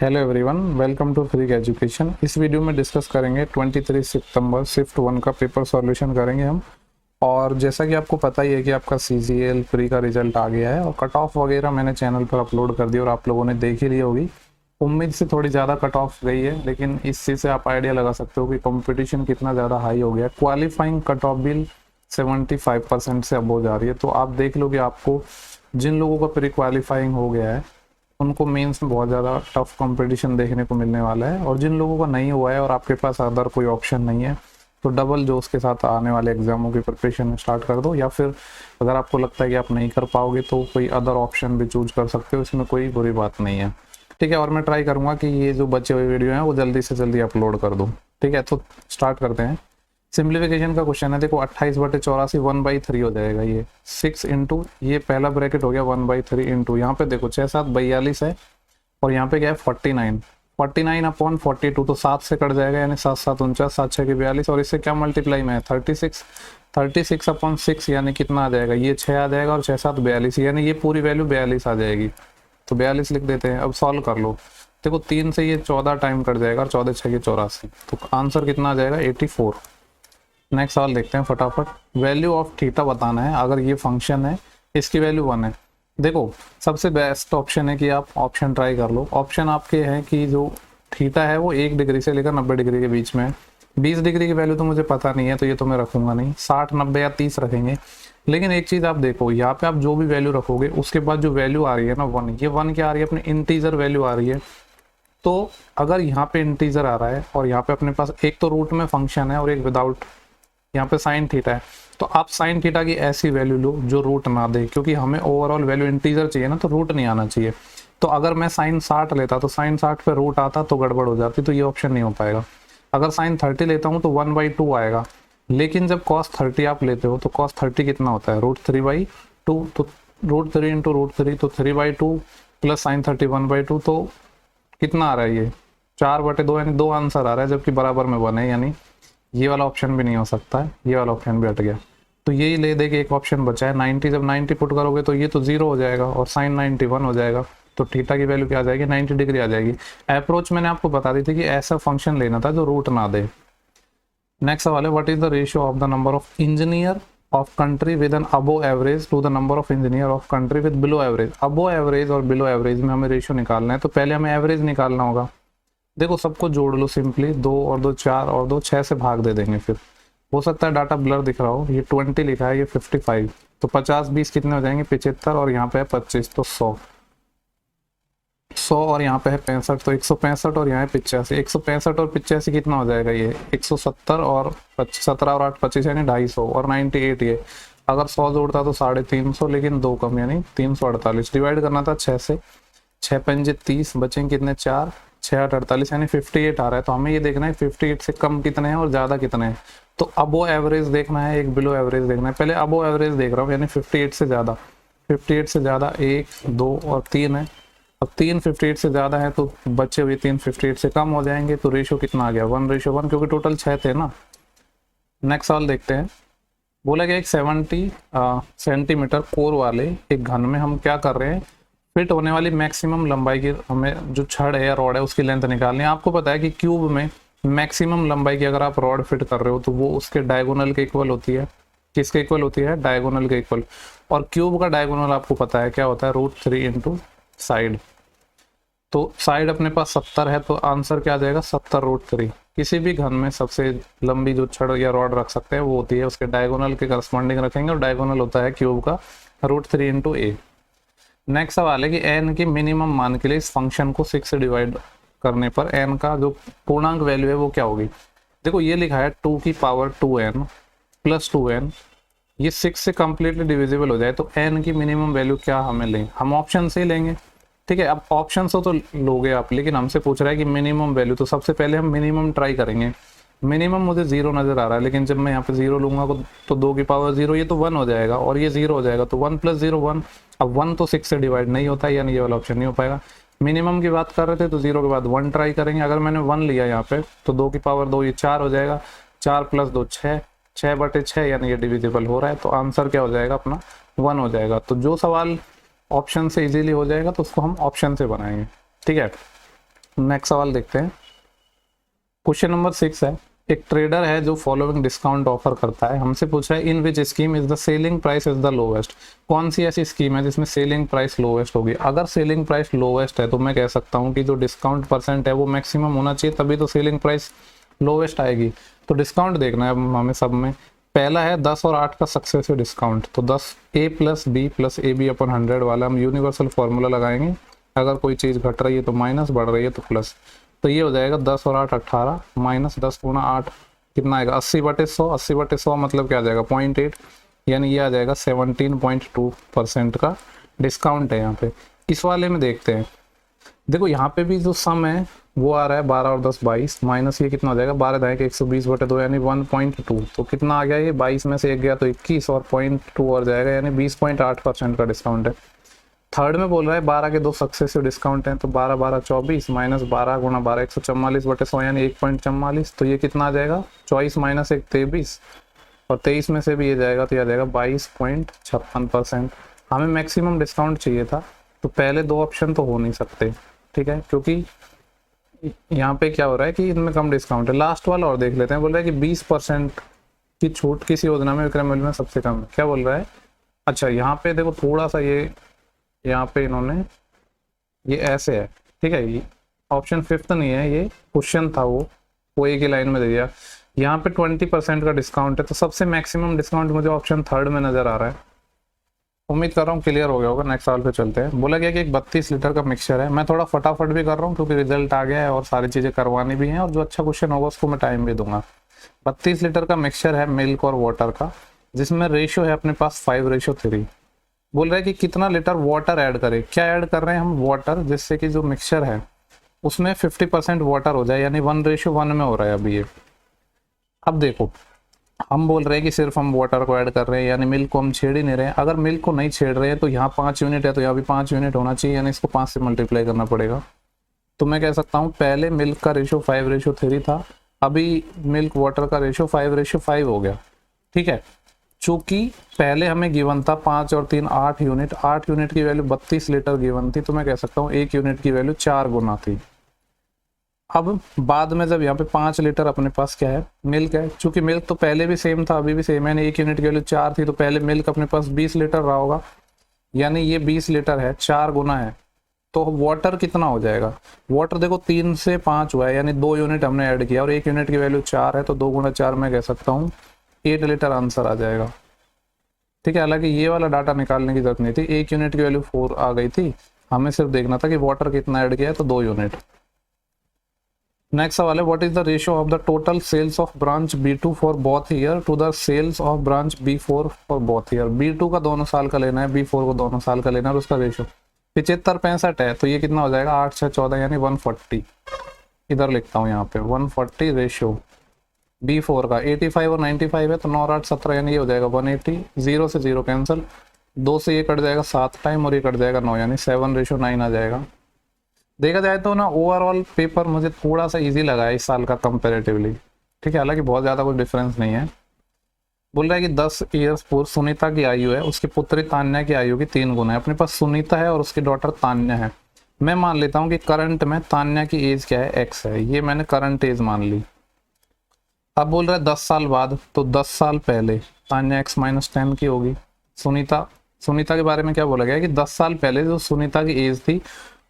Hello everyone, welcome to free education. इस video में discuss करेंगे 23 सितंबर शिफ्ट 1 का पेपर सॉल्यूशन करेंगे हम। और जैसा कि आपको पता ही है कि आपका CGL प्री का रिजल्ट आ गया है और कट ऑफ वगैरह मैंने चैनल पर अपलोड कर दिया और आप लोगों ने देख ही ली होगी। उम्मीद से थोड़ी ज़्यादा कट ऑफ गई है, लेकिन इस चीज़ से आप आइडिया लगा सकते हो कि कंपटीशन कितना ज़्यादा हाई हो गया है। क्वालिफाइंग कट ऑफ भी 75% से अबव जा रही है। तो आप देख लो कि आपको जिन लोगों का प्री क्वालिफाइंग हो गया है उनको मेंस में बहुत ज़्यादा टफ कंपटीशन देखने को मिलने वाला है, और जिन लोगों का नहीं हुआ है और आपके पास अदर कोई ऑप्शन नहीं है तो डबल जोश के साथ आने वाले एग्जामों की प्रिपरेशन स्टार्ट कर दो। या फिर अगर आपको लगता है कि आप नहीं कर पाओगे तो कोई अदर ऑप्शन भी चूज कर सकते हो, इसमें कोई बुरी बात नहीं है। ठीक है, और मैं ट्राई करूँगा कि ये जो बचे हुए वीडियो हैं वो जल्दी से जल्दी अपलोड कर दूँ। ठीक है, तो स्टार्ट करते हैं। सिंप्लीफिकेशन का क्वेश्चन है। देखो 28/84 1/3 हो जाएगा। ये 6 इंटू ये पहला ब्रैकेट हो गया 1/3 इंटू यहाँ पे देखो 6 7 42 है और यहाँ पे क्या है 49 तो 7 से कट जाएगा, यानी 7 7 49, 7 6 के 42 और इससे क्या मल्टीप्लाई में है 36 यानी कितना आ जाएगा, ये 6 आ जाएगा और 6 7 42 यानी ये पूरी वैल्यू 42 आ जाएगी। तो 42 लिख देते हैं। अब सॉल्व कर लो। देखो 3 से ये 14 टाइम कट जाएगा और 14 6 84, तो आंसर कितना आ जाएगा 84। नेक्स्ट सवाल देखते हैं फटाफट। वैल्यू ऑफ थीटा बताना है। अगर ये फंक्शन है इसकी वैल्यू 1 है। देखो सबसे बेस्ट ऑप्शन है कि आप ऑप्शन ट्राई कर लो। ऑप्शन आपके हैं कि जो थीटा है वो 1 डिग्री से लेकर 90 डिग्री के बीच में है। 20 डिग्री की वैल्यू तो मुझे पता नहीं है, तो ये तो मैं रखूंगा नहीं। 60 90 या 30 रखेंगे। लेकिन एक चीज़ आप देखो, यहाँ पे आप जो भी वैल्यू रखोगे उसके बाद जो वैल्यू आ रही है ना 1, ये 1 क्या आ रही है, अपनी इंटीजर वैल्यू आ रही है। तो अगर यहाँ पे इंटीजर आ रहा है और यहाँ पे अपने पास एक तो रूट में फंक्शन है और एक विदाउट, यहाँ पे साइन थीटा है, तो आप साइन थीटा की ऐसी वैल्यू लो जो रूट ना दे, क्योंकि हमें ओवरऑल वैल्यू इंटीजर चाहिए ना, तो रूट नहीं आना चाहिए। तो अगर मैं साइन 60 लेता तो साइन 60 पे रूट आता तो गड़बड़ हो जाती, तो ये ऑप्शन नहीं हो पाएगा। अगर साइन 30 लेता हूँ तो 1/2 आएगा। लेकिन जब कॉस 30 आप लेते हो तो कॉस 30 कितना होता है √3/2, तो √3 इंटू √3 तो 3/2 प्लस साइन 30 1/2, तो कितना आ रहा है ये 4/2, यानी 2 आंसर आ रहा है, जबकि बराबर में 1 है, यानी ये वाला ऑप्शन भी नहीं हो सकता है, ये वाला ऑप्शन भी हट गया। तो यही ले दे के एक ऑप्शन बचा है 90। जब 90 पुट करोगे तो ये तो 0 हो जाएगा और साइन 91 हो जाएगा, तो थीटा की वैल्यू क्या आ जाएगी 90 डिग्री आ जाएगी। अप्रोच मैंने आपको बता दी थी कि ऐसा फंक्शन लेना था जो रूट ना दे। नेक्स्ट सवाल है, what is the ratio of the number of engineer of country with an above average to the number of engineer of country with below average. Above average और बिलो एवरेज में हमें ratio निकालना है, तो पहले हमें एवरेज निकालना होगा। देखो सबको जोड़ लो सिंपली, 2 और 2 4 और 2 6 से भाग दे देंगे। फिर हो सकता है डाटा ब्लर दिख रहा हो, ये 20 लिखा है, ये 55, तो 50 20 कितने हो जाएंगे 75, और यहाँ पे है 25 तो 100 और यहाँ पे है 65 तो 165, और यहाँ है 85। 165 और 85 कितना हो जाएगा, ये 170 और 17 और 8 25 यानी 250 और 98 ये। अगर 100 जोड़ता तो 350, लेकिन 2 कम यानी 348। डिवाइड करना था 6 से, 6 पंजे 30, बचेंगे कितने 4, 6 8 48 यानी 58 आ रहा है। तो हमें ये देखना है 58 से कम कितने हैं और ज़्यादा कितने हैं। तो अबो एवरेज देखना है, एक बिलो एवरेज देखना है। पहले अबो एवरेज देख रहा हूँ, यानी 58 से ज़्यादा। 58 से ज़्यादा 1 2 और 3 है। अब 3 58 से ज़्यादा है तो बचे हुए 3 58 से कम हो जाएंगे, तो रेशो कितना आ गया 1:1, क्योंकि टोटल 6 थे ना। नेक्स्ट सवाल देखते हैं। बोला गया एक 70 सेंटीमीटर कोर वाले एक घन में हम क्या कर रहे हैं, फिट होने वाली मैक्सिमम लंबाई की हमें जो छड़ है या रॉड है उसकी लेंथ निकालनी है। आपको पता है कि क्यूब में मैक्सिमम लंबाई की अगर आप रॉड फिट कर रहे हो तो वो उसके डायगोनल के इक्वल होती है। किसके इक्वल होती है, डायगोनल के इक्वल। और क्यूब का डायगोनल आपको पता है क्या होता है, √3 इंटू साइड। तो साइड अपने पास 70 है, तो आंसर क्या आ जाएगा 70√3। किसी भी घन में सबसे लंबी जो छड़ या रॉड रख सकते हैं वो होती है उसके डायगोनल के करस्पॉन्डिंग रखेंगे, और डायगोनल होता है क्यूब का √3 इंटू ए। नेक्स्ट सवाल है कि n की मिनिमम मान के लिए इस फंक्शन को 6 से डिवाइड करने पर n का जो पूर्णांक वैल्यू है वो क्या होगी। देखो ये लिखा है 2 की पावर 2n प्लस 2n, ये 6 से कंप्लीटली डिविजिबल हो जाए तो n की मिनिमम वैल्यू क्या हमें लें, हम ऑप्शन से ही लेंगे। ठीक है, अब ऑप्शन से तो लोगे आप, लेकिन हमसे पूछ रहा है कि मिनिमम वैल्यू, तो सबसे पहले हम मिनिमम ट्राई करेंगे। मिनिमम मुझे 0 नजर आ रहा है, लेकिन जब मैं यहाँ पे 0 लूंगा तो 2 की पावर 0, ये तो 1 हो जाएगा, और ये 0 हो जाएगा, तो 1 + 0 1। अब 1 तो 6 से डिवाइड नहीं होता है, यानी ये वाला ऑप्शन नहीं हो पाएगा। मिनिमम की बात कर रहे थे तो 0 के बाद 1 ट्राई करेंगे। अगर मैंने 1 लिया यहाँ पे तो 2 की पावर 2 ये 4 हो जाएगा, 4 + 2 6, 6/6 यानी ये डिविजिबल हो रहा है, तो आंसर क्या हो जाएगा अपना 1 हो जाएगा। तो जो सवाल ऑप्शन से इजीली हो जाएगा तो उसको हम ऑप्शन से बनाएंगे। ठीक है, नेक्स्ट सवाल देखते हैं। क्वेश्चन नंबर 6 है, एक ट्रेडर है जो फॉलोइंग डिस्काउंट ऑफर करता है। हमसे पूछा है in which scheme is the selling price is the lowest. कौन सी ऐसी स्कीम है जिसमें सेलिंग प्राइस लोवेस्ट होगी? अगर सेलिंग प्राइस लोवेस्ट है तो मैं कह सकता हूँ कि जो डिस्काउंट परसेंट है वो मैक्सिमम होना चाहिए, तभी तो सेलिंग प्राइस लोवेस्ट आएगी। तो डिस्काउंट देखना है हमें सब में। पहला है 10 और 8 का सक्सेसिव डिस्काउंट, तो 10 A plus B plus A B अपन 100 वाला हम यूनिवर्सल फॉर्मूला लगाएंगे। अगर कोई चीज़ घट रही है तो माइनस, बढ़ रही है तो प्लस। तो ये हो जाएगा 10 और 8 18 माइनस 10 गुना 8 कितना आएगा 80/100। 80/100 मतलब क्या आ जाएगा 0.8, यानी ये आ जाएगा 17.2% का डिस्काउंट है यहाँ पे। इस वाले में देखते हैं, देखो यहाँ पे भी जो सम है वो आ रहा है 12 और 10 22, माइनस ये कितना हो जाएगा 12 दाएं के 120/2 यानी 1.2। तो कितना आ गया ये 22 में से 1 गया तो 21 और 0.2 और जाएगा, यानी 20.8% का डिस्काउंट है। थर्ड में बोल रहा है 12 के 2 सक्सेसिव डिस्काउंट हैं, तो 12 12 24 माइनस 12 गुना 12 144/100 यानी 1.44। तो ये कितना आ जाएगा 24 माइनस 1 23, और 23 में से भी ये जाएगा तो यह जाएगा 22.56%। हमें मैक्सिमम डिस्काउंट चाहिए था, तो पहले दो ऑप्शन तो हो नहीं सकते, ठीक है, क्योंकि यहाँ पे क्या हो रहा है कि इनमें कम डिस्काउंट है। लास्ट वाला और देख लेते हैं, बोल रहा है कि 20% की छूट किसी योजना में विक्रय मूल्य में सबसे कम है। क्या बोल रहा है? अच्छा यहाँ पे देखो थोड़ा सा ये यहाँ पे इन्होंने ये ऐसे है, ठीक है, ये ऑप्शन 5th नहीं है, ये क्वेश्चन था वो एक ही लाइन में दे दिया। यहाँ पे 20% का डिस्काउंट है, तो सबसे मैक्सिमम डिस्काउंट मुझे ऑप्शन 3rd में नजर आ रहा है। उम्मीद कर रहा हूँ क्लियर हो गया होगा। नेक्स्ट सवाल पे चलते हैं। बोला गया कि एक 32 लीटर का मिक्सचर है। मैं थोड़ा फटाफट भी कर रहा हूँ क्योंकि रिजल्ट आ गया है और सारी चीज़ें करवानी भी हैं, और जो अच्छा क्वेश्चन होगा उसको मैं टाइम भी दूंगा। 32 लीटर का मिक्सचर है मिल्क और वाटर का, जिसमें रेशियो है अपने पास 5:3। बोल रहा है कि कितना लीटर वाटर ऐड करें। क्या ऐड कर रहे हैं हम? वाटर, जिससे कि जो मिक्सचर है उसमें 50% वाटर हो जाए, यानी 1:1 में हो रहा है अभी ये। अब देखो हम बोल रहे हैं कि सिर्फ हम वाटर को ऐड कर रहे हैं, यानी मिल्क को हम छेड़ ही नहीं रहे हैं। अगर मिल्क को नहीं छेड़ रहे हैं तो यहाँ 5 यूनिट है, तो यहाँ भी 5 यूनिट होना चाहिए, यानी इसको 5 से मल्टीप्लाई करना पड़ेगा। तो मैं कह सकता हूँ पहले मिल्क का रेशियो 5:3 था, अभी मिल्क वाटर का रेशियो 5:5 हो गया, ठीक है। चूंकि पहले हमें गिवन था 5 और 3 8 यूनिट, 8 यूनिट की वैल्यू 32 लीटर गिवन थी, तो मैं कह सकता हूँ 1 यूनिट की वैल्यू 4 गुना थी। अब बाद में जब यहाँ पे 5 लीटर अपने पास क्या है मिल्क है, चूंकि मिल्क तो पहले भी सेम था अभी भी सेम है, यानी 1 यूनिट की वैल्यू 4 थी, तो पहले मिल्क अपने पास 20 लीटर रहा होगा, यानी ये 20 लीटर है, 4 गुना है। तो वाटर कितना हो जाएगा? वाटर देखो 3 से 5 हुआ है, यानी 2 यूनिट हमने ऐड किया और 1 यूनिट की वैल्यू 4 है, तो 2 गुना 4 मैं कह सकता हूँ 8 लीटर आंसर आ जाएगा, ठीक है। हालांकि ये वाला डाटा निकालने की जरूरत नहीं थी, 1 यूनिट की वैल्यू 4 आ गई थी, हमें सिर्फ देखना था कि वाटर कितना ऐड किया है, तो 2 यूनिट। नेक्स्ट सवाल है what is the ratio of the total sales of branch B2 for both year to the sales of branch B4 for both year. B2 का दोनों साल का लेना है, B4 को दोनों साल का लेना है, और उसका रेशियो 75-65 है, तो ये कितना हो जाएगा 8 6 14 यानी 140। इधर लिखता हूँ यहाँ पे 140 रेशियो B4 का। 85 और 95 है, तो 9 और 8 17 यानी ये हो जाएगा 180। 0 से 0 कैंसिल, 2 से ये कट जाएगा 7 टाइम और ये कट जाएगा 9, यानी 7:9 आ जाएगा। देखा जाए तो ना ओवरऑल पेपर मुझे थोड़ा सा इजी लगा है इस साल का कंपैरेटिवली, ठीक है, हालांकि बहुत ज़्यादा कोई डिफरेंस नहीं है। बोल रहा है कि 10 ईयर्स पूर्व सुनीता की आयु है, उसकी पुत्री तान्या की आयु की 3 गुना है। अपने पास सुनीता है और उसकी डॉटर तान्या है। मैं मान लेता हूँ कि करंट में तान्या की एज क्या है x है, ये मैंने करंट एज मान ली। अब बोल रहा है 10 साल बाद, तो 10 साल पहले तान्या x-10 की होगी। सुनीता के बारे में क्या बोला गया है कि 10 साल पहले जो सुनीता की एज थी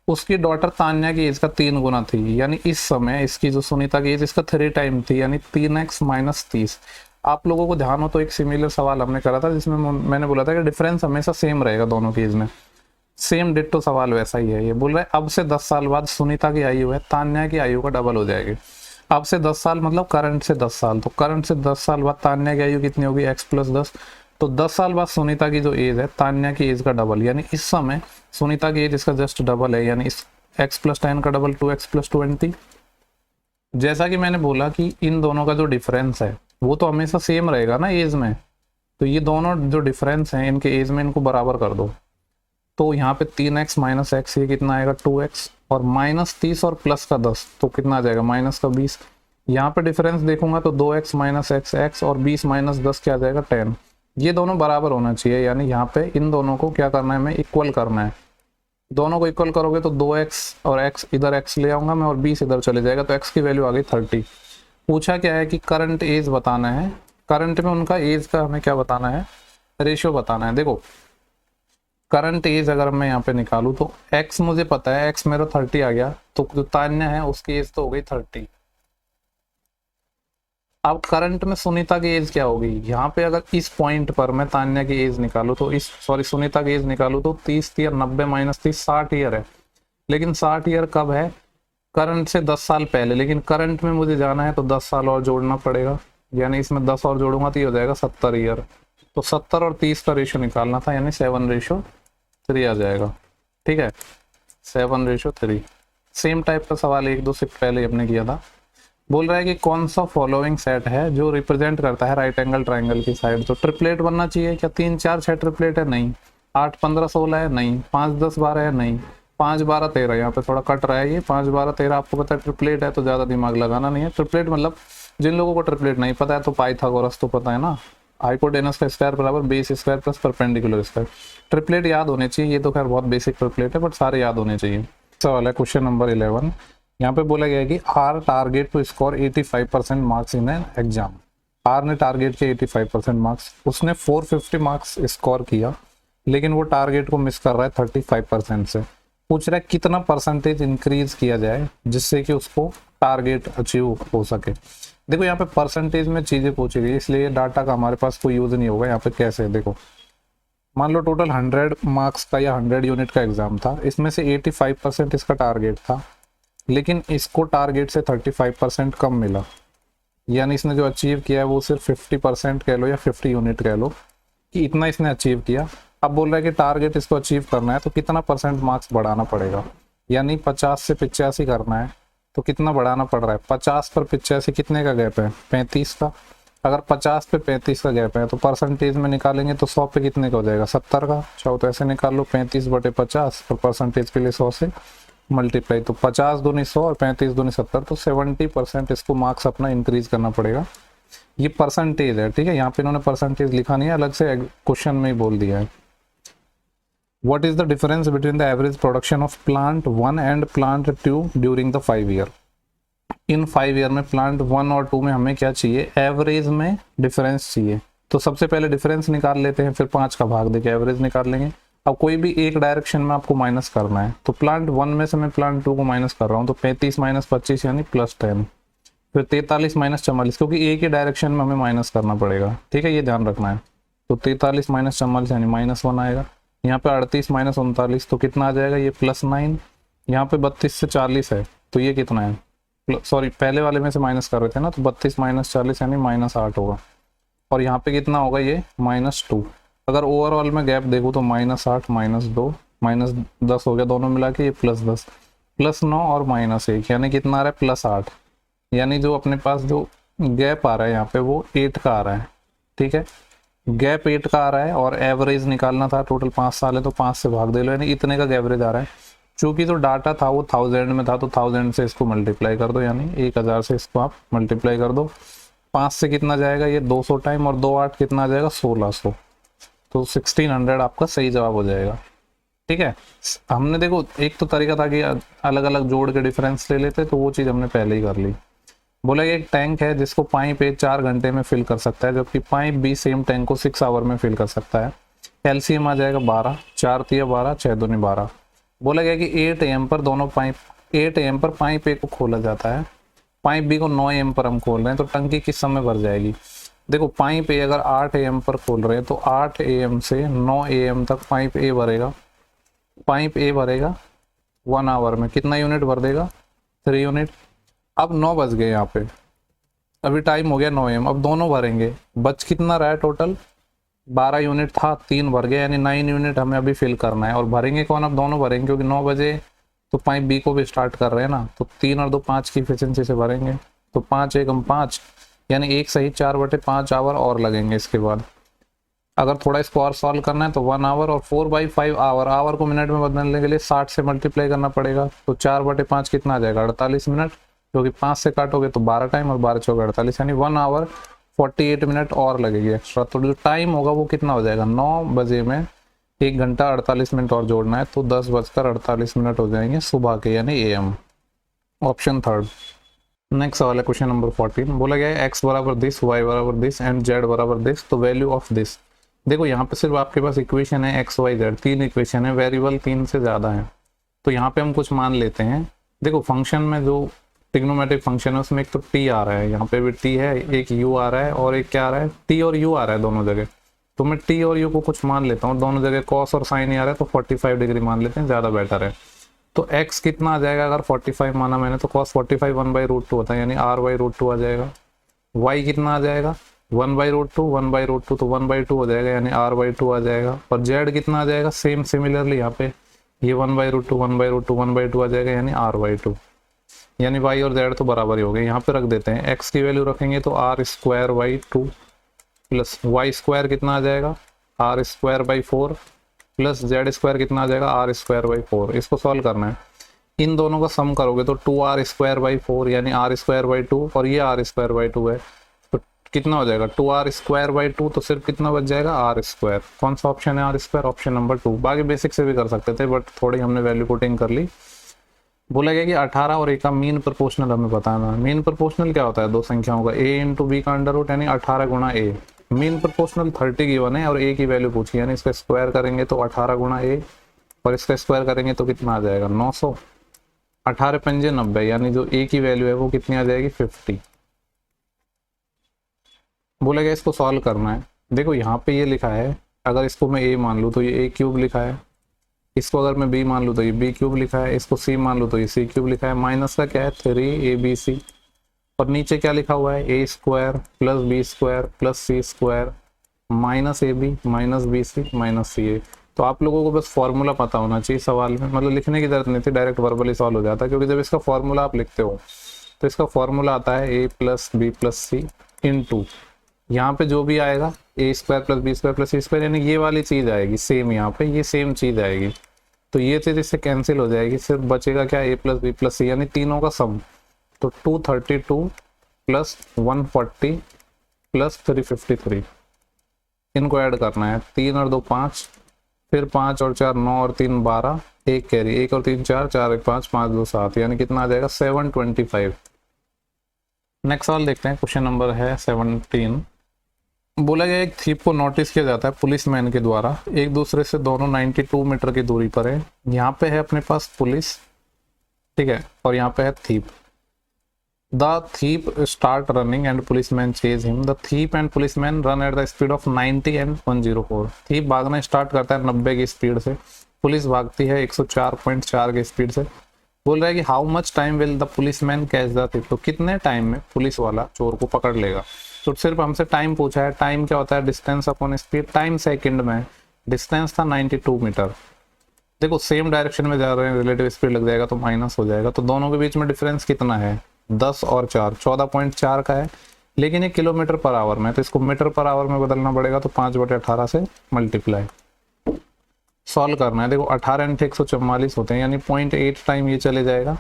उसकी डॉटर तान्या की एज का 3 गुना थी, यानी इस समय इसकी जो सुनीता की एज इसका 3 टाइम थी, यानी 3x-30। आप लोगों को ध्यान हो तो एक सिमिलर सवाल हमने करा था जिसमें मैंने बोला था कि डिफरेंस हमेशा सेम रहेगा दोनों की एज में, सेम डिट्टो सवाल वैसा ही है। ये बोल रहा है अब से 10 साल बाद सुनीता की आयु है तान्या की आयु का डबल हो जाएगी। अब से 10 साल मतलब करंट से 10 साल, तो करंट से 10 साल बाद तान्या की आयु कितनी होगी x+10, तो 10 साल बाद सुनीता की जो एज है तान्या की एज का डबल, यानी इस समय सुनीता की एज इसका जस्ट डबल है, यानी इस x+10 का डबल 2x+20। जैसा कि मैंने बोला कि इन दोनों का जो डिफरेंस है वो तो हमेशा सेम रहेगा ना एज में, तो ये दोनों जो डिफरेंस हैं इनके एज में इनको बराबर कर दो। तो यहाँ पे 3x - x ये कितना आएगा 2x, और -30 और प्लस का 10 तो कितना आ जाएगा -20। यहाँ पे डिफरेंस देखूंगा तो 2x - x x और 20 - 10 क्या आ जाएगा 10। ये दोनों बराबर होना चाहिए, यानी यहाँ पे इन दोनों को क्या करना है हमें इक्वल करना है। दोनों को इक्वल करोगे तो 2x और x इधर x ले आऊंगा मैं और 20 इधर चले जाएगा, तो x की वैल्यू आ गई 30। पूछा क्या है कि करंट एज बताना है, करंट में उनका एज का हमें क्या बताना है, रेशियो बताना है। देखो करंट एज अगर मैं यहाँ पे निकालूँ तो x मुझे पता है, x मेरा 30 आ गया, तो जो तान्या है उसकी एज तो हो गई 30। अब करंट में सुनीता की एज क्या होगी, यहाँ पे अगर इस पॉइंट पर मैं तान्या की एज निकालूं तो सुनीता की एज निकालूं तो 30 ईयर 90 माइनस 30 60 ईयर है। लेकिन 60 ईयर कब है, करंट से 10 साल पहले। लेकिन करंट में मुझे जाना है तो 10 साल और जोड़ना पड़ेगा, यानी इसमें 10 और जोड़ूंगा तो ये हो जाएगा 70 ईयर। तो 70 और 30 का रेशियो निकालना था, यानी 7:3 आ जाएगा। ठीक है, 7:3। सेम टाइप का सवाल 1-2 से पहले हमने किया था। बोल रहा है कि कौन सा फॉलोइंग सेट है जो रिप्रेजेंट करता है राइट एंगल ट्राइंगल की साइड। तो ट्रिपलेट बनना चाहिए क्या, 3 4 6 ट्रिपलेट है, नहीं। 8 15 16 है, नहीं। 5 10 12 है, नहीं। 5 12 13, यहाँ पे थोड़ा कट रहा है ये। 5 12 13 आपको पता है ट्रिपलेट है, तो ज़्यादा दिमाग लगाना नहीं है। ट्रिपलेट मतलब जिन लोगों को ट्रिपलेट नहीं पता है तो पाइथागोरस तो पता है ना, हाइपोटेनस का स्क्वायर बराबर base square plus perpendicular square. Triplet याद होने चाहिए, ये तो खैर बहुत बेसिक ट्रिपलेट है बट सारे याद होने चाहिए। सवाल है क्वेश्चन नंबर 11। यहाँ पे बोला गया है कि R target to score 85% marks in an exam. R ने टारगेट के 85% मार्क्स, उसने 450 मार्क्स स्कोर किया, लेकिन वो टारगेट को मिस कर रहा है 35% से। पूछ रहा है कितना परसेंटेज इंक्रीज किया जाए जिससे कि उसको टारगेट अचीव हो सके। देखो यहाँ पे परसेंटेज में चीजें पूछी गई, इसलिए डाटा का हमारे पास कोई यूज नहीं होगा। यहाँ पे कैसे, देखो मान लो टोटल 100 मार्क्स का या 100 यूनिट का एग्जाम था, इसमें से 85% इसका टारगेट था, लेकिन इसको टारगेट से 35% कम मिला, यानी इसने जो अचीव किया है वो सिर्फ 50% कह लो या 50 यूनिट कह लो कि इतना इसने अचीव किया। अब बोल रहा है कि टारगेट इसको अचीव करना है तो कितना परसेंट मार्क्स बढ़ाना पड़ेगा, यानी 50 से 85 करना है तो कितना बढ़ाना पड़ रहा है। 50 पर 85 कितने का गैप है, 35 का। अगर 50 पे 35 का गैप है तो परसेंटेज में निकालेंगे तो 100 पे कितने का हो जाएगा, 70 का। चाहो तो ऐसे निकाल लो, 35/50 और परसेंटेज के लिए 100 से मल्टीप्लाई, तो 50 दूनी 100 और 35 दूनी 70, तो 70% इसको मार्क्स अपना इंक्रीज करना पड़ेगा। ये परसेंटेज है, ठीक है। यहाँ पे इन्होंने परसेंटेज लिखा नहीं है, अलग से क्वेश्चन में ही बोल दिया है। What is the difference between the average production of plant 1 and plant 2 during the 5 year. In 5 year में प्लांट 1 और 2 में हमें क्या चाहिए, एवरेज में डिफरेंस चाहिए। तो सबसे पहले डिफरेंस निकाल लेते हैं, फिर 5 का भाग देके एवरेज निकाल लेंगे। अब कोई भी एक डायरेक्शन में आपको माइनस करना है, तो प्लांट 1 में से मैं प्लांट 2 को माइनस कर रहा हूँ, तो 35 - 25 यानी +10, फिर 43 - 44, क्योंकि एक ही डायरेक्शन में हमें माइनस करना पड़ेगा, ठीक है, ये ध्यान रखना है। तो 43 - 44 यानी -1 आएगा। यहाँ पे 38 - 39 तो कितना आ जाएगा, ये +9। यहाँ पे 32 से 40 है तो ये कितना है, सॉरी पहले वाले में से माइनस कर रहे थे ना, तो 32 - 40 यानी -8 होगा। और यहाँ पे कितना होगा, ये -2। अगर ओवरऑल में गैप देखो तो -8 -2 -10 हो गया, दोनों मिला के ये +10 +9 और -1 यानी कितना आ रहा है, +8। यानी जो अपने पास जो गैप आ रहा है यहाँ पे वो 8 का आ रहा है, ठीक है, गैप 8 का आ रहा है। और एवरेज निकालना था, टोटल 5 साल है तो 5 से भाग दे लो, यानी इतने का एवरेज आ रहा है। चूंकि जो डाटा था वो 1000 में था तो 1000 से इसको मल्टीप्लाई कर दो, यानी 1000 से इसको आप मल्टीप्लाई कर दो। 5 से कितना जाएगा, ये 200 टाइम, और 2 8 कितना आ जाएगा, 1600, तो 1600 आपका सही जवाब हो जाएगा, ठीक है। हमने देखो एक तो तरीका था कि अलग अलग जोड़ के डिफरेंस ले लेते, तो वो चीज़ हमने पहले ही कर ली। बोला एक टैंक है जिसको पाइप ए 4 घंटे में फिल कर सकता है, जबकि पाइप बी सेम टैंक को 6 आवर में फिल कर सकता है। एलसीएम आ जाएगा 12, 4 तिया 12, 6 दूनी 12। बोला गया कि 8 AM पर दोनों पाइप 8 AM पर पाइप ए को खोला जाता है, पाइप बी को 9 AM पर हम खोल रहे हैं, तो टंकी किस समय भर जाएगी। देखो पाइप ए अगर 8 AM पर खोल रहे हैं तो 8 AM से 9 AM तक पाइप ए भरेगा। पाइप ए भरेगा 1 आवर में, कितना यूनिट भर देगा, 3 यूनिट। अब 9 बज गए, यहाँ पे अभी टाइम हो गया 9 AM, अब दोनों भरेंगे, बच कितना रहा है, टोटल 12 यूनिट था, 3 भर गए, यानी 9 यूनिट हमें अभी फिल करना है। और भरेंगे कौन, अब दोनों भरेंगे, क्योंकि 9 बजे तो पाइप बी को भी स्टार्ट कर रहे हैं ना, तो 3 और 2 5 की एफिशिएंसी से भरेंगे, तो 5 एकम 5 यानी 1 सही 4/5 आवर और लगेंगे इसके बाद। अगर थोड़ा इसको और सॉल्व करना है तो 1 आवर, और 4/5 आवर, आवर को मिनट में बदलने के लिए 60 से मल्टीप्लाई करना पड़ेगा, तो 4/5 कितना आ जाएगा, 48 मिनट, क्योंकि 5 से काटोगे तो 12 टाइम, और 12 चौके 48, यानी 1 आवर 48 मिनट और लगेगी एक्स्ट्रा। तो जो टाइम होगा वो कितना हो जाएगा, 9 बजे में 1 घंटा 48 मिनट और जोड़ना है तो 10:48 हो जाएंगे सुबह के, यानी AM। Option third. नेक्स्ट सवाल है क्वेश्चन नंबर 14। बोला गया है x बराबर दिस, y बराबर दिस एंड z बराबर दिस, तो वैल्यू ऑफ दिस। देखो यहाँ पे सिर्फ आपके पास इक्वेशन है x y z, 3 इक्वेशन है, वेरिएबल 3 से ज़्यादा है। तो यहाँ पे हम कुछ मान लेते हैं। देखो फंक्शन में जो ट्रिग्नोमेट्रिक फंक्शन है उसमें एक तो t आ रहा है, यहाँ पे भी t है, एक u आ रहा है और एक क्या आ रहा है, t और u आ रहा है दोनों जगह। तो मैं t और u को कुछ मान लेता हूँ, दोनों जगह cos और sin ही आ रहा है, तो 45 डिग्री मान लेते हैं, ज़्यादा बेटर है। तो x कितना आ जाएगा, अगर 45 माना मैंने तो cos 45 1/√2 होता है, यानी r/√2 आ जाएगा। y कितना आ जाएगा, 1/√2 1/√2 तो 1/2 हो जाएगा, यानी r/2 आ जाएगा। और z कितना आ जाएगा, सेम सिमिलरली यहाँ पे ये 1/√2 1/√2 1/2 आ जाएगा, यानी r/2। यानी y और z तो बराबर ही हो गए। यहाँ पे रख देते हैं, x की वैल्यू रखेंगे तो r² प्लस y² कितना आ जाएगा, r²/4 प्लस z² कितना आ जाएगा, r²/4। इसको सॉल्व करना है, इन दोनों का सम करोगे तो 2r²/4 यानी r²/2, और ये r²/2 है तो कितना हो जाएगा 2r²/2, तो सिर्फ कितना बच जाएगा r²। कौन सा ऑप्शन है r², ऑप्शन नंबर 2। बाकी बेसिक से भी कर सकते थे बट थोड़ी हमने वैल्यू पुटिंग कर ली। बोला गया कि 18 और a का मीन प्रोपोर्शनल हमें बताना है। मीन प्रोपोर्शनल क्या होता है, दो संख्याओं का a इंटू b का अंडर रूट, यानी 18 गुणा a। मीन प्रोपोर्शनल 30 गिवन है और a की वैल्यू पूछी, यानी इसका स्क्वायर करेंगे तो 18 गुणा a, और इसका स्क्वायर करेंगे तो कितना आ जाएगा 900। 18 पंजे 90, यानी जो a की वैल्यू है वो कितनी आ जाएगी 50। बोला गया इसको सॉल्व करना है। देखो यहाँ पे ये लिखा है, अगर इसको मैं a मान लूँ तो ये a³ लिखा है, इसको अगर मैं b मान लूँ तो ये b³ लिखा है, इसको c मान लूँ तो ये c³ लिखा है। माइनस का क्या है 3abc, और नीचे क्या लिखा हुआ है a² plus b² plus c² minus ab minus bc minus ca। तो आप लोगों को बस फॉर्मूला पता होना चाहिए सवाल में, मतलब लिखने की जरूरत नहीं थी, डायरेक्ट वर्बली सॉल्व हो जाता है। क्योंकि जब इसका फॉर्मूला आप लिखते हो तो इसका फॉर्मूला आता है a plus b plus c into, यहाँ पे जो भी आएगा a² plus b² plus c², यानी ये वाली चीज़ आएगी सेम, यहाँ पे ये सेम चीज़ आएगी। तो ये चीज़ इससे कैंसिल हो जाएगी, सिर्फ बचेगा क्या a plus b plus c, यानी तीनों का सम। तो 232 प्लस 140 प्लस 353, इनको ऐड करना है। 3 और 2 5, फिर 5 और 4 9 और 3 12, एक कैरी, 1 और 3 4, 4 1 5, 5 2 7, यानी कितना आ जाएगा 725। नेक्स्ट सवाल देखते हैं, क्वेश्चन नंबर है 17। बोला गया एक थीप को नोटिस किया जाता है पुलिसमैन के द्वारा, एक दूसरे से दोनों 92 मीटर की दूरी पर है। यहाँ पे है अपने पास पुलिस, ठीक है, और यहाँ पे है thief. The thief start running and policeman chase him. The thief and policeman run at the speed of 90 and 104। Thief भागना स्टार्ट करता है 90 की स्पीड से, पुलिस भागती है 104.4 की स्पीड से। बोल रहा है कि how much time will the policeman catch the thief, तो कितने टाइम में पुलिस वाला चोर को पकड़ लेगा। तो सिर्फ हमसे टाइम पूछा है, टाइम क्या होता है distance upon speed, time second में, डिस्टेंस था 92 मीटर। देखो सेम डायरेक्शन में जा रहे हैं, रिलेटिव स्पीड लग जाएगा तो माइनस हो जाएगा, तो दोनों के बीच में डिफरेंस कितना है 10 और 4, 14.4 का है। लेकिन ये किलोमीटर पर आवर में, तो इसको मीटर पर आवर में बदलना पड़ेगा, तो 5/18 से मल्टीप्लाई सॉल्व करना है। देखो 18 × 144 होते हैं, यानी 0.8 टाइम ये चले जाएगा,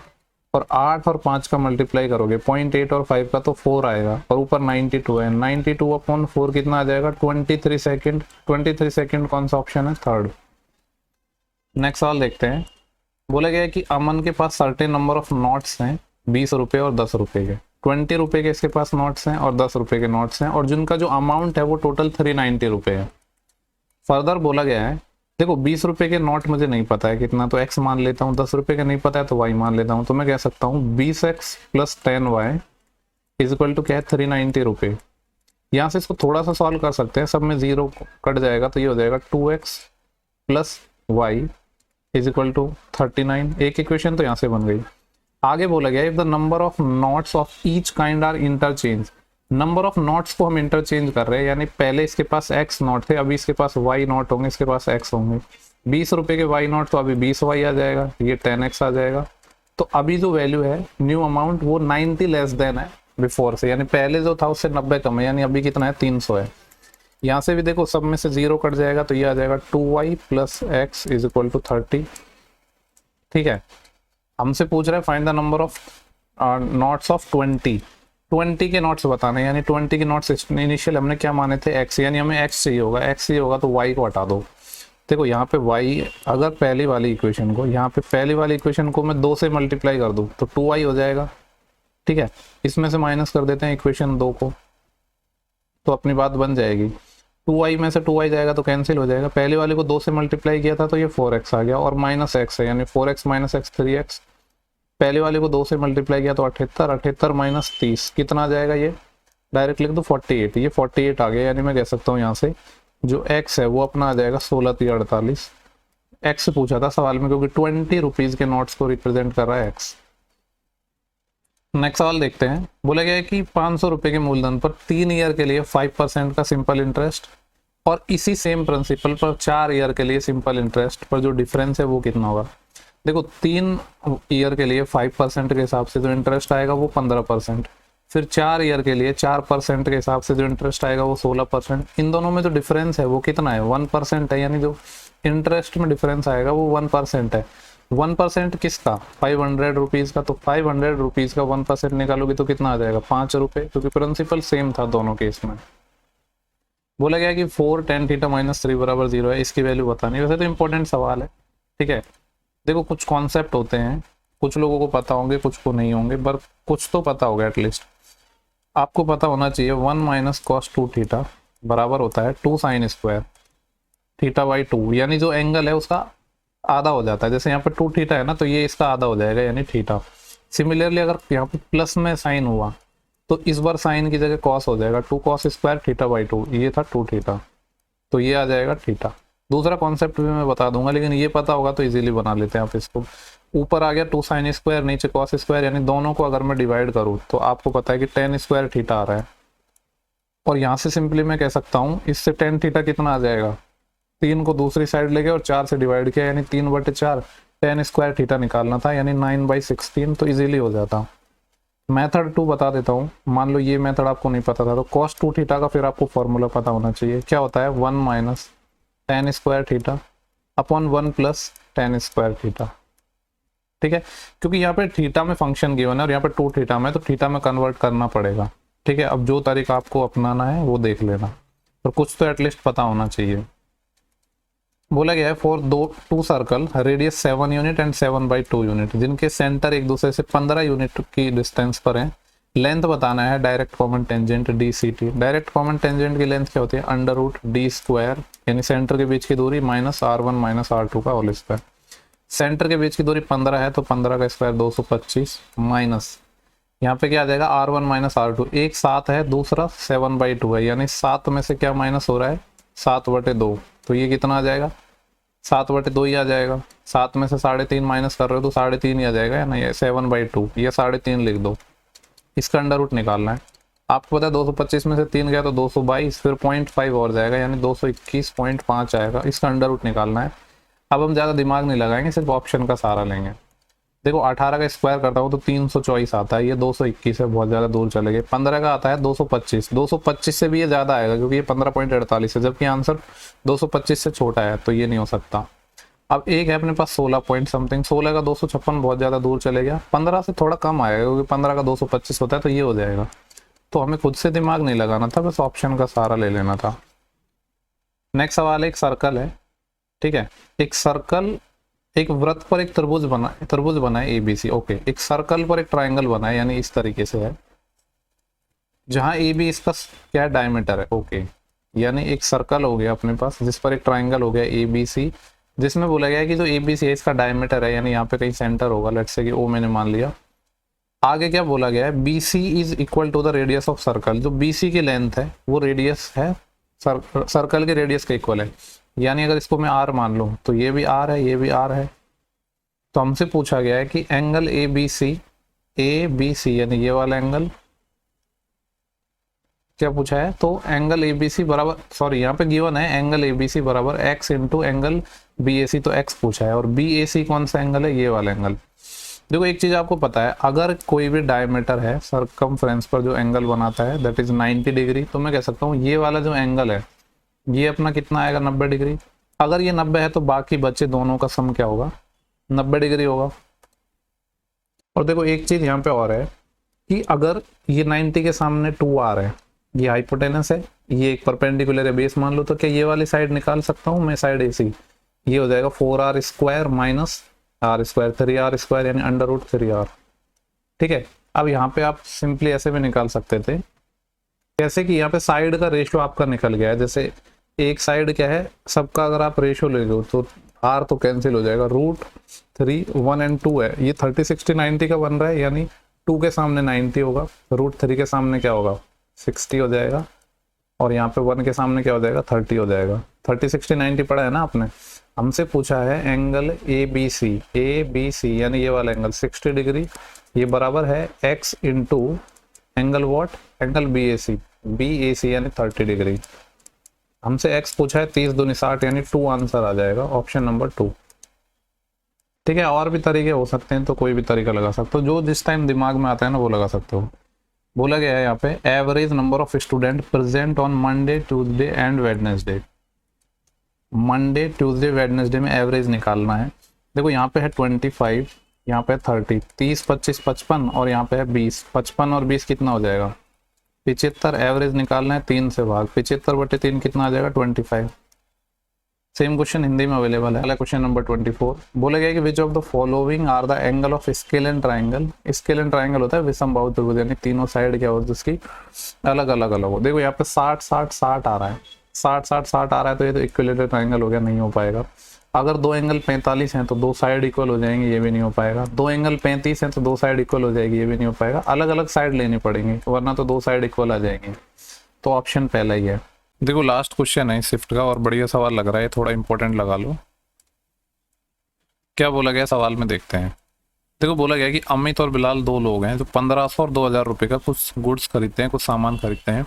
और 8 और 5 का मल्टीप्लाई करोगे 0.8 और 5 का तो 4 आएगा, और ऊपर 92 है, 92/4 कितना आ जाएगा 23 सेकेंड। 23 सेकेंड कौन सा ऑप्शन है, थर्ड। नेक्स्ट सवाल देखते हैं। बोला गया है कि अमन के पास सर्टेन नंबर ऑफ नोट्स हैं, 20 रुपये और 10 रुपये के। 20 रुपये के इसके पास नोट्स हैं और 10 रुपये के नोट्स हैं, और जिनका जो अमाउंट है वो टोटल 390 रुपये है। फर्दर बोला गया है, देखो 20 रुपये के नोट मुझे नहीं पता है कितना, तो x मान लेता हूँ, 10 रुपये का नहीं पता है तो y मान लेता हूँ। तो मैं कह सकता हूँ 20x plus 10y equal to क्या है 390 रुपये। यहाँ से इसको थोड़ा सा सॉल्व कर सकते हैं, सब में 0 कट जाएगा तो ये हो जाएगा 2x plus y is equal to 39। एक इक्वेशन तो यहाँ से बन गई। आगे बोला गया if the number of notes of each kind are interchange. Number of notes को हम इंटरचेंज कर रहे हैं, यानी पहले इसके पास x नोट थे, अभी इसके पास y नोट होंगे, इसके पास x होंगे। 20 रुपये के y नोट तो अभी 20y आ जाएगा, ये 10x आ जाएगा। तो अभी जो वैल्यू है न्यू अमाउंट वो 90 लेस देन है बिफोर से, यानी पहले जो था उससे 90 कम है, यानी अभी कितना है 300 है। यहाँ से भी देखो सब में से 0 कट जाएगा तो ये आ जाएगा 2y plus x is equal to 30। ठीक है, हमसे पूछ रहा है find the number of notes of 20 के नोट्स बताने, यानी 20 के नोट्स इनिशियल हमने क्या माने थे x, यानी हमें x चाहिए होगा, x चाहिए होगा तो y को हटा दो। देखो यहाँ पे y, अगर पहली वाली इक्वेशन को, यहाँ पे पहली वाली इक्वेशन को मैं 2 से मल्टीप्लाई कर दूँ तो 2y हो जाएगा, ठीक है। इसमें से माइनस कर देते हैं इक्वेशन 2 को, तो अपनी बात बन जाएगी। 2y में से 2y जाएगा तो कैंसिल हो जाएगा। पहले वाले को 2 से मल्टीप्लाई किया था तो ये 4x आ गया, और माइनस x है यानी 4x माइनस x 3x। पहले वाले को 2 से मल्टीप्लाई किया तो 78, 78 माइनस 30 कितना आ जाएगा, ये डायरेक्ट लिख दो 48, ये 48 आ गया। यानी मैं कह सकता हूँ यहाँ से जो x है वो अपना आ जाएगा 16 3 48। x पूछा था सवाल में क्योंकि 20 रुपीज के नोट्स को रिप्रेजेंट कर रहा है x। नेक्स्ट सवाल देखते हैं। बोला गया है कि 500 रुपए के मूलधन पर 3 ईयर के लिए 5% का सिंपल इंटरेस्ट और इसी सेम प्रिंसिपल पर 4 ईयर के लिए सिंपल इंटरेस्ट पर जो डिफरेंस है वो कितना होगा। देखो 3 ईयर के लिए 5% के हिसाब से जो इंटरेस्ट आएगा वो 15%, फिर 4 ईयर के लिए 4% के हिसाब से जो इंटरेस्ट आएगा वो 16%। इन दोनों में जो डिफरेंस है वो कितना है, 1% है, यानी जो इंटरेस्ट में डिफरेंस आएगा वो 1% है। 1% किसका, 500 रुपीज का, तो 500 रुपीज का 1% निकालोगे तो कितना आ जाएगा, 5 रुपए, क्योंकि प्रिंसिपल सेम था दोनों केस में। बोला गया कि 4 tan थीटा माइनस 3 बराबर 0 है, इसकी वैल्यू बतानी। वैसे तो इंपॉर्टेंट सवाल है, ठीक है। देखो कुछ कॉन्सेप्ट होते हैं, कुछ लोगों को पता होंगे कुछ को नहीं होंगे, पर कुछ तो पता होगा एटलीस्ट। आपको पता होना चाहिए 1 माइनस कॉस 2 थीटा बराबर होता है 2 साइन स्क्वायर थीटा बाई 2, यानी जो एंगल है उसका आधा हो जाता है। जैसे यहाँ पे 2 थीटा है ना, तो ये इसका आधा हो जाएगा यानी थीटा। सिमिलरली अगर यहाँ पे प्लस में साइन हुआ तो इस बार साइन की जगह कॉस हो जाएगा, 2 कॉस स्क्वायर थीटा बाई 2, ये था 2 थीटा, तो ये आ जाएगा थीटा। दूसरा कॉन्सेप्ट भी मैं बता दूंगा, लेकिन ये पता होगा तो इजीली बना लेते हैं आप इसको। ऊपर आ गया 2 साइन स्क्वायर, नीचे कॉस स्क्वायर, यानी दोनों को अगर मैं डिवाइड करूँ तो आपको पता है कि tan स्क्वायर थीटा आ रहा है। और यहाँ से सिंपली मैं कह सकता हूँ इससे tan थीटा कितना आ जाएगा, 3 को दूसरी साइड ले गए और 4 से डिवाइड किया, यानी 3/4 tan स्क्वायर थीटा निकालना था, यानी 9/16, तो इजीली हो जाता। मेथड 2 बता देता हूँ। मान लो ये मेथड आपको नहीं पता था तो cos 2 थीटा का फिर आपको फॉर्मूला पता होना चाहिए। क्या होता है, 1 minus tan square theta upon 1 plus tan square theta, ठीक है। क्योंकि यहाँ पे थीटा में फंक्शन गिवन है और यहाँ पे 2 थीटा में, तो थीटा में कन्वर्ट करना पड़ेगा, ठीक है। अब जो तरीका आपको अपनाना है वो देख लेना, पर कुछ तो एटलीस्ट पता होना चाहिए। बोला गया है for 2 circle radius 7 unit and 7/2 unit, जिनके सेंटर एक दूसरे से 15 यूनिट की डिस्टेंस पर है। लेंथ बताना है direct common tangent DCT। Direct common tangent की लेंथ क्या होती है, √d², यानी सेंटर के बीच की दूरी माइनस R1 माइनस R2 का होल स्क्वायर। सेंटर के बीच की दूरी 15 है तो 15 का स्क्वायर 225 माइनस यहाँ पे क्या आ जाएगा R1 माइनस R2, एक 7 है दूसरा 7/2 है, यानी 7 में से क्या माइनस हो रहा है 7/2, तो ये कितना आ जाएगा 7/2 ही आ जाएगा। 7 में से 3.5 माइनस कर रहे हो तो 3.5 ही आ जाएगा, या नहीं 7/2, ये 3.5 लिख दो। इसका अंडर रूट निकालना है। आपको पता है 225 में से 3 गया तो 222, फिर 0.5 और जाएगा यानी 221.5 आएगा। इसका अंडर रूट निकालना है। अब हम ज़्यादा दिमाग नहीं लगाएंगे, सिर्फ ऑप्शन का सहारा लेंगे। देखो 18 का स्क्वायर करता हूँ तो 324 आता है, ये 221 है, बहुत ज़्यादा दूर चले गए। 15 का आता है 225, 225 से भी ये ज़्यादा आएगा क्योंकि ये 15.48 है, जबकि आंसर 225 से छोटा है, तो ये नहीं हो सकता। अब एक है अपने पास 16 पॉइंट समथिंग, 16 का 256 बहुत ज़्यादा दूर चले गया। 15 से थोड़ा कम आएगा क्योंकि 15 का 225 होता है, तो ये हो जाएगा। तो हमें खुद से दिमाग नहीं लगाना था, बस ऑप्शन का सहारा ले लेना था। नेक्स्ट सवाल है, एक सर्कल है, ठीक है। एक सर्कल, एक वृत्त पर एक त्रिभुज बनाए ABC, ओके। एक सर्कल पर एक ट्राइंगल बनाए, यानी इस तरीके से है, जहां AB इसका क्या डायमीटर है, ओके। यानी एक सर्कल हो गया अपने पास जिस पर एक ट्राइंगल हो गया ABC, जिसमें बोला गया है कि जो ABC है इसका डायमीटर है, यानी यहाँ पे कहीं सेंटर होगा, लेट्स से कि O मैंने मान लिया। आगे क्या बोला गया है, BC is equal to the radius of circle. जो BC की लेंथ है वो रेडियस है सर्कल के रेडियस के इक्वल है, यानी अगर इसको मैं R मान लूं तो ये भी R है, ये भी R है। तो हमसे पूछा गया है कि एंगल ABC यानी ये वाला एंगल क्या पूछा है, तो एंगल ABC बराबर, सॉरी यहाँ पे गिवन है एंगल ABC बराबर x इंटू एंगल BAC, तो x पूछा है। और BAC कौन सा एंगल है, ये वाला एंगल। देखो एक चीज आपको पता है, अगर कोई भी डायमीटर है सर्कमफ्रेंस पर जो एंगल बनाता है दैट इज 90 डिग्री, तो मैं कह सकता हूँ ये वाला जो एंगल है ये अपना कितना आएगा 90 डिग्री। अगर ये 90 है तो बाकी बचे दोनों का सम क्या होगा, 90 डिग्री होगा। और देखो एक चीज यहाँ पे और है कि अगर ये 90 के सामने 2R है, ये हाइपोटेनस है, ये एक परपेंडिकुलर है बेस मान लो, तो क्या ये वाली साइड निकाल सकता हूँ मैं, साइड AC, ये हो जाएगा 4r² माइनस r², 3r² यानी √3r। ठीक है, अब यहाँ पे आप सिंपली ऐसे भी निकाल सकते थे, कैसे कि यहाँ पे साइड का रेशियो आपका निकल गया है। जैसे एक साइड क्या है सबका, अगर आप रेशियो ले लो तो r तो कैंसिल हो जाएगा, √3 1 और 2 है, ये 30 60 90 का बन रहा है, यानी 2 के सामने 90 होगा, √3 के सामने क्या होगा 60 हो जाएगा, और यहाँ पे 1 के सामने क्या हो जाएगा 30 हो जाएगा। 30 60 90 पढ़ा है ना आपने। हमसे पूछा है एंगल ABC यानी ये वाला एंगल 60 डिग्री, ये बराबर है x into angle what, angle BAC यानी 30 डिग्री। हमसे x पूछा है 30 दूनी 60 यानी 2 आंसर आ जाएगा, ऑप्शन नंबर 2। ठीक है, और भी तरीके हो सकते हैं, तो कोई भी तरीका लगा सकते हो, जो जिस टाइम दिमाग में आता है ना वो लगा सकते हो। बोला गया है यहाँ पे average number of student present on Monday Tuesday and Wednesday. Monday Tuesday Wednesday में एवरेज निकालना है। देखो यहाँ पे है 25, यहाँ पे 30, 30 25 55 और यहाँ पे है 20। 55 और 20 कितना हो जाएगा 75। एवरेज निकालना है 3 से भाग, 75/3 कितना आ जाएगा 25। सेम क्वेश्चन हिंदी में अवेलेबल है। क्वेश्चन नंबर 24 बोला गया कि which of the following are the angle of scalene triangle. Scalene triangle होता है विषम बाहु त्रिभुज, यानी तीनों साइड क्या होती है उसकी अलग अलग हो। देखो यहाँ पे 60 60 60 आ रहा है, 60 60 60 आ रहा है, तो ये तो इक्विलेटरल ट्राइंगल हो गया, नहीं हो पाएगा। अगर दो एंगल 45 हैं तो दो साइड इक्वल हो जाएंगे, ये भी नहीं हो पाएगा। दो एंगल 35 हैं तो दो साइड इक्वल हो जाएगी, ये भी नहीं हो पाएगा। अलग अलग साइड लेनी पड़ेंगी वरना तो दो साइड इक्वल आ जाएंगे। तो ऑप्शन पहला ही है। देखो लास्ट क्वेश्चन है शिफ्ट का और बढ़िया सवाल लग रहा है, थोड़ा इंपॉर्टेंट लगा लो। क्या बोला गया सवाल में देखते हैं। देखो बोला गया कि अमित और बिलाल दो लोग हैं जो 1500 और 2000 रुपये का कुछ गुड्स खरीदते हैं, कुछ सामान खरीदते हैं।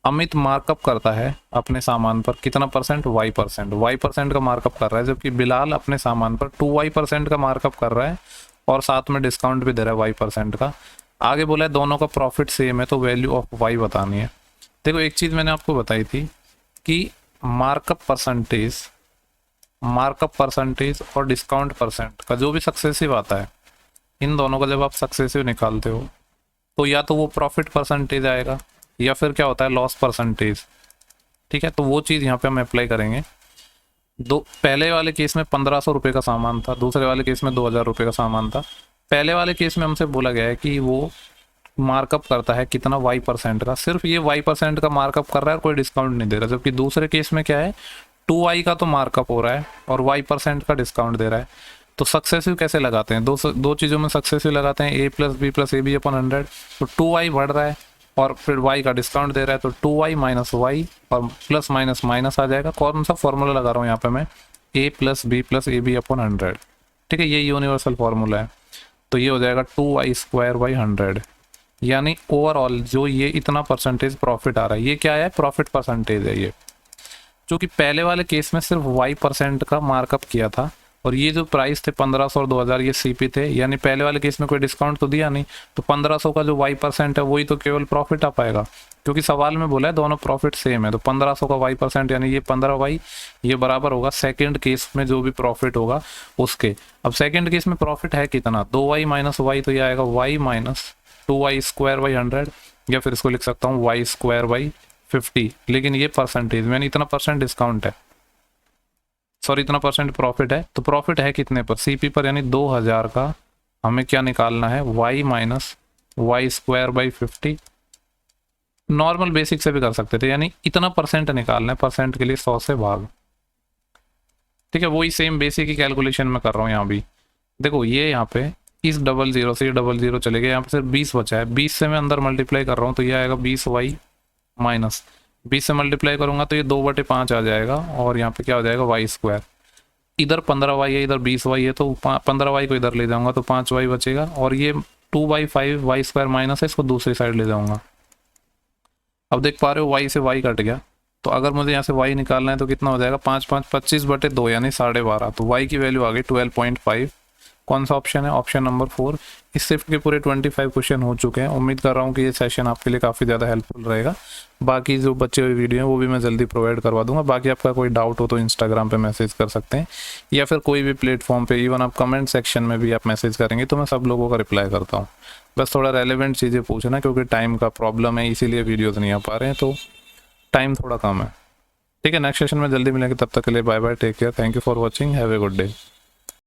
अमित मार्कअप करता है अपने सामान पर कितना परसेंट, y% का मार्कअप कर रहा है, जबकि बिलाल अपने सामान पर 2y% का मार्कअप कर रहा है और साथ में डिस्काउंट भी दे रहा है y% का। आगे बोला है दोनों का प्रॉफिट सेम है, तो वैल्यू ऑफ y बतानी है। देखो एक चीज़ मैंने आपको बताई थी कि मार्कअप परसेंटेज और डिस्काउंट परसेंट का जो भी सक्सेसिव आता है, इन दोनों का जब आप सक्सेसिव निकालते हो तो या तो वो प्रॉफिट परसेंटेज आएगा या फिर क्या होता है लॉस परसेंटेज। ठीक है, तो वो चीज़ यहाँ पे हम अप्लाई करेंगे। पहले वाले केस में 1500 रुपये का सामान था, दूसरे वाले केस में 2000 रुपये का सामान था। पहले वाले केस में हमसे बोला गया है कि वो मार्कअप करता है कितना y% का, सिर्फ ये y% का मार्कअप कर रहा है, कोई डिस्काउंट नहीं दे रहा। जबकि दूसरे केस में क्या है 2y का तो मार्कअप हो रहा है और y% का डिस्काउंट दे रहा है। तो सक्सेसिव कैसे लगाते हैं, दो चीज़ों में सक्सेसिव लगाते हैं, a + b + ab/100। तो 2y बढ़ रहा है और फिर y का डिस्काउंट दे रहा है, तो 2y - y और प्लस माइनस माइनस आ जाएगा। कौन सा फॉर्मूला लगा रहा हूँ यहाँ पे मैं, a + b + ab/100। ठीक है, ये यूनिवर्सल फॉर्मूला है। तो ये हो जाएगा 2y² 100, यानी ओवरऑल जो ये इतना परसेंटेज प्रॉफिट आ रहा है, ये क्या है प्रॉफिट परसेंटेज है ये। क्योंकि पहले वाले केस में सिर्फ y% का मार्कअप किया था और ये जो प्राइस थे 1500 और 2000 ये CP थे, यानी पहले वाले केस में कोई डिस्काउंट तो दिया नहीं, तो 1500 का जो y% है वही तो केवल प्रॉफिट आ पाएगा, क्योंकि सवाल में बोला है दोनों प्रॉफिट सेम है। तो 1500 का y% यानी ये 15y, ये बराबर होगा सेकंड केस में जो भी प्रॉफिट होगा उसके। अब सेकंड केस में प्रॉफिट है कितना 2y - y, तो ये आएगा y - 2y² 100, या फिर इसको लिख सकता हूँ y² 50। लेकिन ये परसेंटेज में इतना परसेंट डिस्काउंट है, सॉरी इतना परसेंट प्रॉफिट है। तो प्रॉफिट है कितने पर, CP पर, यानी 2000 का हमें क्या निकालना है y - y² 50। नॉर्मल बेसिक से भी कर सकते थे, यानी इतना परसेंट निकालना है, परसेंट के लिए 100 से भाग। ठीक है, वही सेम बेसिक की कैलकुलेशन में कर रहा हूँ यहाँ भी। देखो ये यहाँ पे इस 00 से ये 00 चले गए, यहाँ पे सिर्फ 20 बचा है, 20 से मैं अंदर मल्टीप्लाई कर रहा हूँ तो ये आएगा 20y माइनस 20 से मल्टीप्लाई करूंगा तो ये 2/5 आ जाएगा और यहाँ पे क्या हो जाएगा y²। इधर 15y है, इधर 20y है, तो 15y को इधर ले जाऊंगा तो 5y बचेगा, और ये 2/5 y² माइनस है, इसको दूसरी साइड ले जाऊंगा। अब देख पा रहे हो y से y कट गया, तो अगर मुझे यहाँ से y निकालना है तो कितना हो जाएगा 5 5 25/2 यानी 12.5। तो y की वैल्यू आ गई 12.5। कौन सा ऑप्शन है, ऑप्शन नंबर 4। इस शिफ्ट के पूरे 25 क्वेश्चन हो चुके हैं। उम्मीद कर रहा हूँ कि ये सेशन आपके लिए काफ़ी ज़्यादा हेल्पफुल रहेगा। बाकी जो बचे हुए वीडियो हैं वो भी मैं जल्दी प्रोवाइड करवा दूंगा। बाकी आपका कोई डाउट हो तो इंस्टाग्राम पे मैसेज कर सकते हैं या फिर कोई भी प्लेटफॉर्म पे, इवन आप कमेंट सेक्शन में भी आप मैसेज करेंगे तो मैं सब लोगों का रिप्लाई करता हूँ। बस थोड़ा रेलिवेंट चीज़ें पूछना, क्योंकि टाइम का प्रॉब्लम है इसीलिए वीडियोज़ नहीं आ पा रहे हैं, तो टाइम थोड़ा कम है। ठीक है, नेक्स्ट सेशन में जल्दी मिलेंगे, तब तक के लिए bye bye, take care, thank you for watching, have a good day.